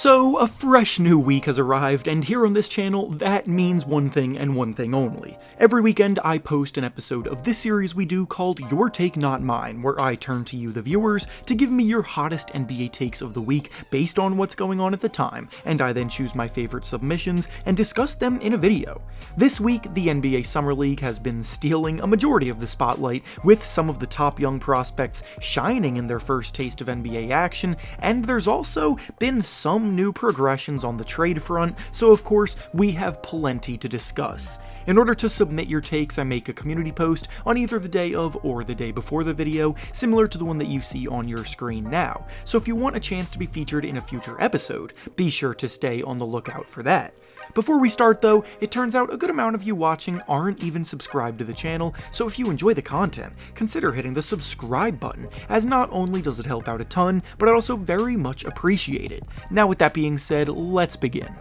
So, a fresh new week has arrived, and here on this channel, that means one thing and one thing only. Every weekend, I post an episode of this series we do called Your Take Not Mine, where I turn to you, the viewers, to give me your hottest NBA takes of the week based on what's going on at the time, and I then choose my favorite submissions and discuss them in a video. This week, the NBA Summer League has been stealing a majority of the spotlight, with some of the top young prospects shining in their first taste of NBA action, and there's also been some new progressions on the trade front, so of course we have plenty to discuss. In order to submit your takes, I make a community post on either the day of or the day before the video, similar to the one that you see on your screen now. So if you want a chance to be featured in a future episode, be sure to stay on the lookout for that. Before we start though, it turns out a good amount of you watching aren't even subscribed to the channel, so if you enjoy the content, consider hitting the subscribe button, as not only does it help out a ton, but I also very much appreciate it. Now with that being said, let's begin.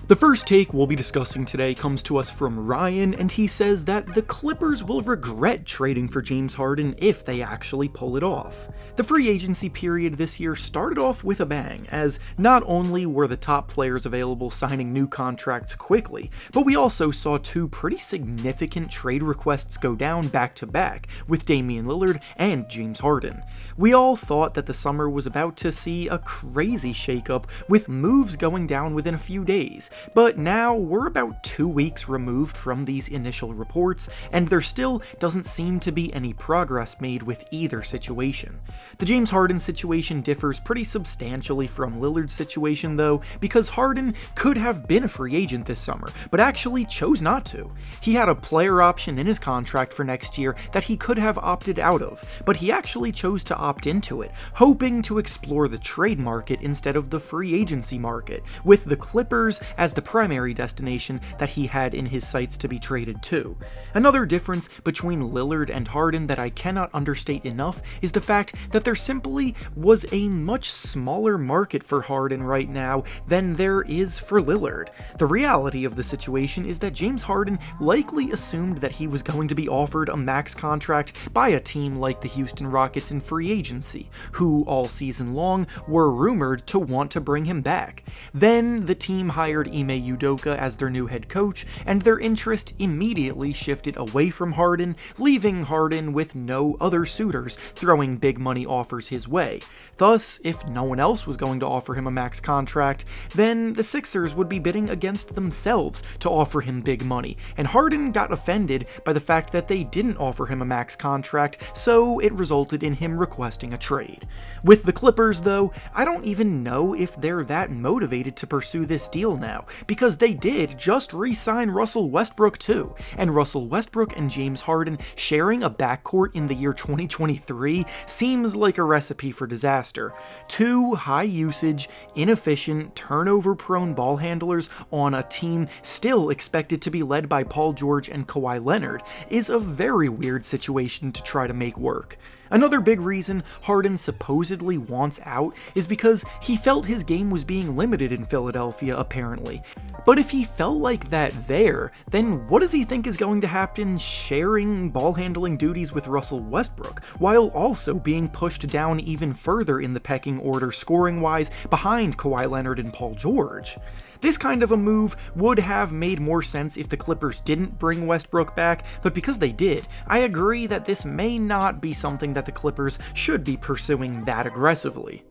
The first take we'll be discussing today comes to us from Ryan, and he says that the Clippers will regret trading for James Harden if they actually pull it off. The free agency period this year started off with a bang, as not only were the top players available signing new contracts quickly, but we also saw two pretty significant trade requests go down back to back, with Damian Lillard and James Harden. We all thought that the summer was about to see a crazy shakeup, with moves going down within a few days. But now we're about 2 weeks removed from these initial reports, and there still doesn't seem to be any progress made with either situation. The James Harden situation differs pretty substantially from Lillard's situation though, because Harden could have been a free agent this summer, but actually chose not to. He had a player option in his contract for next year that he could have opted out of, but he actually chose to opt into it, hoping to explore the trade market instead of the free agency market, with the Clippers as the primary destination that he had in his sights to be traded to. Another difference between Lillard and Harden that I cannot understate enough is the fact that there simply was a much smaller market for Harden right now than there is for Lillard. The reality of the situation is that James Harden likely assumed that he was going to be offered a max contract by a team like the Houston Rockets in free agency, who all season long were rumored to want to bring him back. Then the team hired Ime Udoka as their new head coach, and their interest immediately shifted away from Harden, leaving Harden with no other suitors throwing big money offers his way. Thus, if no one else was going to offer him a max contract, then the Sixers would be bidding against themselves to offer him big money, and Harden got offended by the fact that they didn't offer him a max contract, so it resulted in him requesting a trade. With the Clippers though, I don't even know if they're that motivated to pursue this deal now, because they did just re-sign Russell Westbrook too, and Russell Westbrook and James Harden sharing a backcourt in the year 2023 seems like a recipe for disaster. Two high-usage, inefficient, turnover-prone ball handlers on a team still expected to be led by Paul George and Kawhi Leonard is a very weird situation to try to make work. Another big reason Harden supposedly wants out is because he felt his game was being limited in Philadelphia, apparently. But if he felt like that there, then what does he think is going to happen sharing ball handling duties with Russell Westbrook, while also being pushed down even further in the pecking order scoring-wise behind Kawhi Leonard and Paul George? This kind of a move would have made more sense if the Clippers didn't bring Westbrook back, but because they did, I agree that this may not be something that the Clippers should be pursuing that aggressively.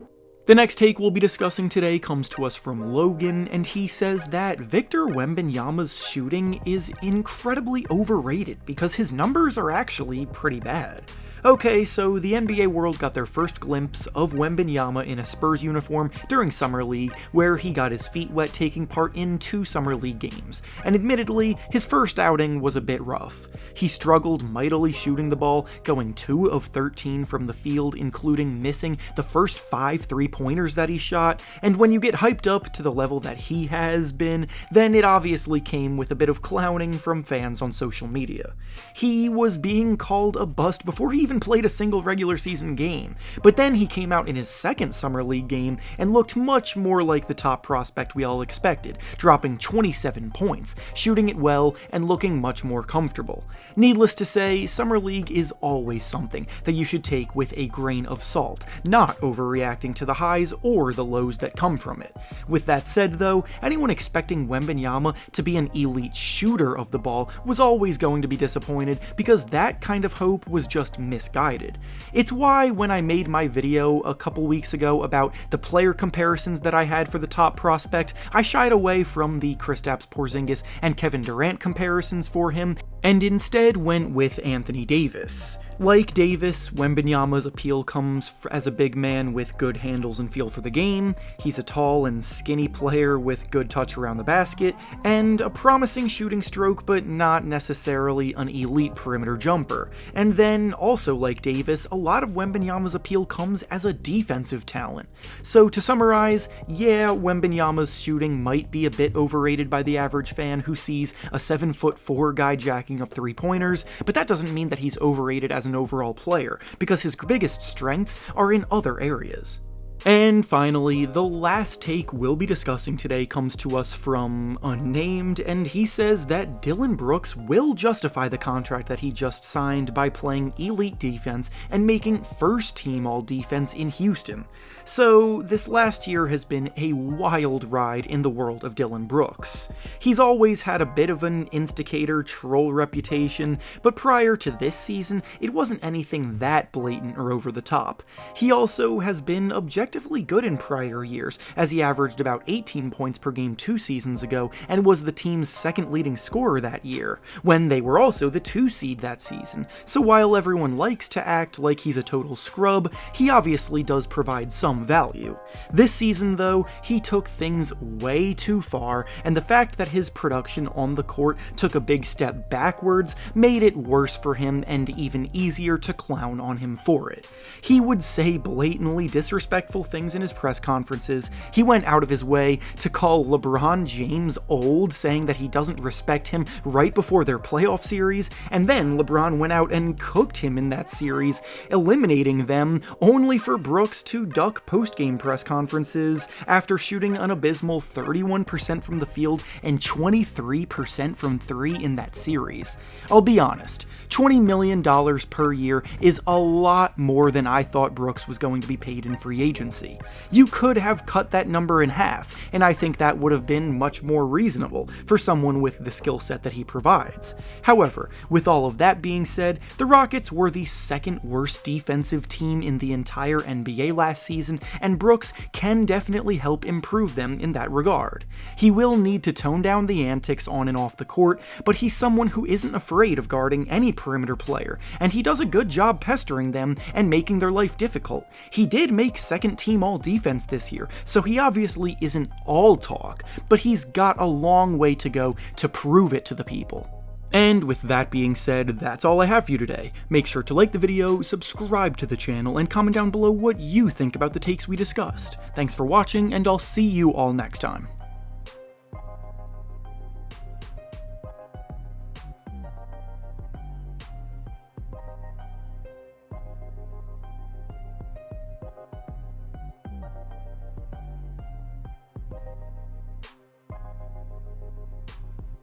The next take we'll be discussing today comes to us from Logan, and he says that Victor Wembanyama's shooting is incredibly overrated because his numbers are actually pretty bad. Okay, so the NBA world got their first glimpse of Wembanyama in a Spurs uniform during Summer League, where he got his feet wet taking part in 2 Summer League games, and admittedly, his first outing was a bit rough. He struggled mightily shooting the ball, going 2 of 13 from the field, including missing the first 5 3-pointers that he shot, and when you get hyped up to the level that he has been, then it obviously came with a bit of clowning from fans on social media. He was being called a bust before he even even played a single regular season game. But then he came out in his second Summer League game and looked much more like the top prospect we all expected, dropping 27 points, shooting it well, and looking much more comfortable. Needless to say, Summer League is always something that you should take with a grain of salt, not overreacting to the highs or the lows that come from it. With that said though, anyone expecting Wembanyama to be an elite shooter of the ball was always going to be disappointed, because that kind of hope was just misguided. It's why when I made my video a couple weeks ago about the player comparisons that I had for the top prospect, I shied away from the Kristaps Porzingis and Kevin Durant comparisons for him, and instead went with Anthony Davis. Like Davis, Wembanyama's appeal comes as a big man with good handles and feel for the game. He's a tall and skinny player with good touch around the basket, and a promising shooting stroke, but not necessarily an elite perimeter jumper. And then, also like Davis, a lot of Wembanyama's appeal comes as a defensive talent. So to summarize, yeah, Wembanyama's shooting might be a bit overrated by the average fan who sees a 7'4" guy jacking up three-pointers, but that doesn't mean that he's overrated as an overall player, because his biggest strengths are in other areas. And finally, the last take we'll be discussing today comes to us from Unnamed, and he says that Dillon Brooks will justify the contract that he just signed by playing elite defense and making first-team all-defense in Houston. So this last year has been a wild ride in the world of Dillon Brooks. He's always had a bit of an instigator troll reputation, but prior to this season, it wasn't anything that blatant or over the top. He also has been objectively good in prior years, as he averaged about 18 points per game 2 seasons ago and was the team's second leading scorer that year, when they were also the 2 seed that season. So while everyone likes to act like he's a total scrub, he obviously does provide some value. This season though, he took things way too far, and the fact that his production on the court took a big step backwards made it worse for him and even easier to clown on him for it. He would say blatantly disrespectful things in his press conferences. He went out of his way to call LeBron James old, saying that he doesn't respect him right before their playoff series, and then LeBron went out and cooked him in that series, eliminating them, only for Brooks to duck post-game press conferences after shooting an abysmal 31% from the field and 23% from 3 in that series. I'll be honest, $20 million per year is a lot more than I thought Brooks was going to be paid in free agency. You could have cut that number in half, and I think that would have been much more reasonable for someone with the skill set that he provides. However, with all of that being said, the Rockets were the second worst defensive team in the entire NBA last season, and Brooks can definitely help improve them in that regard. He will need to tone down the antics on and off the court, but he's someone who isn't afraid of guarding any perimeter player, and he does a good job pestering them and making their life difficult. He did make second team all defense this year, so he obviously isn't all talk, but he's got a long way to go to prove it to the people. And with that being said, that's all I have for you today. Make sure to like the video, subscribe to the channel, and comment down below what you think about the takes we discussed. Thanks for watching, and I'll see you all next time.